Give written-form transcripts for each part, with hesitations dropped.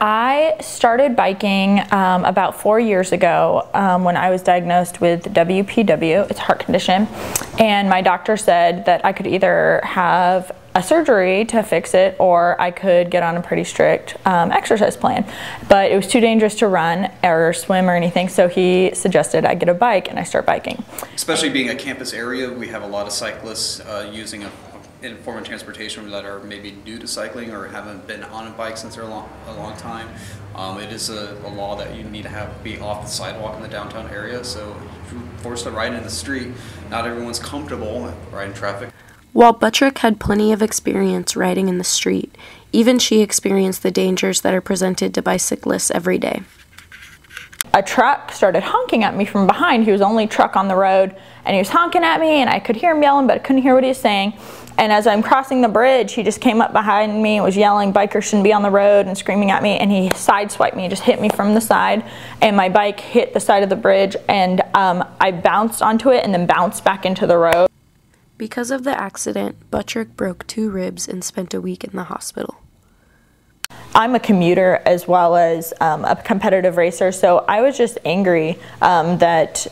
I started biking about 4 years ago when I was diagnosed with WPW, it's a heart condition, and my doctor said that I could either have a surgery to fix it or I could get on a pretty strict exercise plan. But it was too dangerous to run or swim or anything, so he suggested I get a bike and I start biking. Especially being a campus area, we have a lot of cyclists using a form of transportation that are maybe new to cycling or haven't been on a bike since they're a long time. It is a law that you need to be off the sidewalk in the downtown area, so if you're forced to ride in the street, not everyone's comfortable riding traffic. While Buttrick had plenty of experience riding in the street, even she experienced the dangers that are presented to bicyclists every day. A truck started honking at me from behind. He was the only truck on the road, and he was honking at me, and I could hear him yelling, but I couldn't hear what he was saying. And as I'm crossing the bridge, he just came up behind me and was yelling, "Bikers shouldn't be on the road," and screaming at me, and he sideswiped me, just hit me from the side, and my bike hit the side of the bridge, and I bounced onto it and then bounced back into the road. Because of the accident, Buttrick broke 2 ribs and spent a week in the hospital. I'm a commuter as well as a competitive racer, so I was just angry that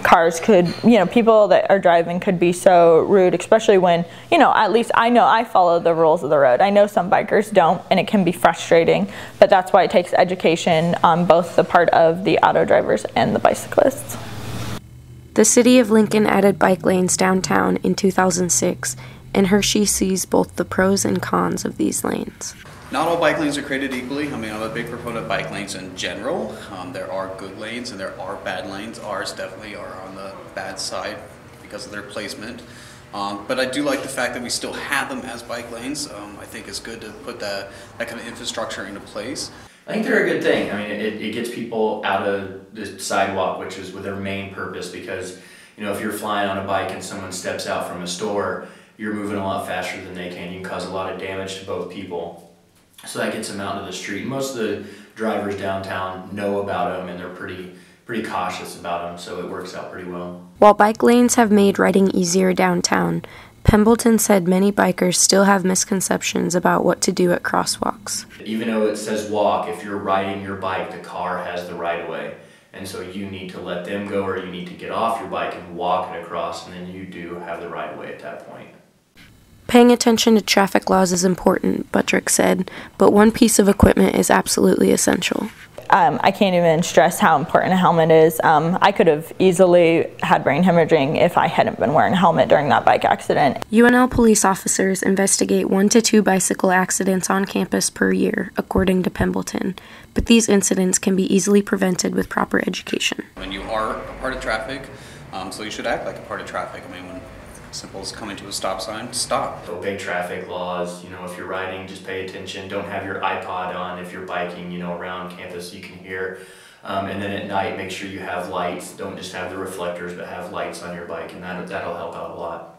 cars could, people that are driving could be so rude, especially when, at least I know I follow the rules of the road. I know some bikers don't, and it can be frustrating, but that's why it takes education on both the part of the auto drivers and the bicyclists. The city of Lincoln added bike lanes downtown in 2006, and Hershey sees both the pros and cons of these lanes. Not all bike lanes are created equally. I mean, I'm a big proponent of bike lanes in general. There are good lanes and there are bad lanes. Ours definitely are on the bad side because of their placement. But I do like the fact that we still have them as bike lanes. I think it's good to put that kind of infrastructure into place. I think they're a good thing. I mean, it gets people out of the sidewalk, which is their main purpose, because, if you're flying on a bike and someone steps out from a store, you're moving a lot faster than they can. You can cause a lot of damage to both people. So that gets them out into the street. Most of the drivers downtown know about them, and they're pretty cautious about them, so it works out pretty well. While bike lanes have made riding easier downtown, Pembleton said many bikers still have misconceptions about what to do at crosswalks. Even though it says walk, if you're riding your bike, the car has the right of way. And so you need to let them go, or you need to get off your bike and walk it across, and then you do have the right of way at that point. Paying attention to traffic laws is important, Buttrick said, but one piece of equipment is absolutely essential. I can't even stress how important a helmet is. I could have easily had brain hemorrhaging if I hadn't been wearing a helmet during that bike accident. UNL police officers investigate 1 to 2 bicycle accidents on campus per year, according to Pembleton, but these incidents can be easily prevented with proper education. When you are a part of traffic, so you should act like a part of traffic. I mean, when simple as coming to a stop sign, stop. Obey traffic laws. If you're riding, just pay attention. Don't have your iPod on if you're biking, around campus you can hear. And then at night, make sure you have lights. Don't just have the reflectors, but have lights on your bike, and that'll help out a lot.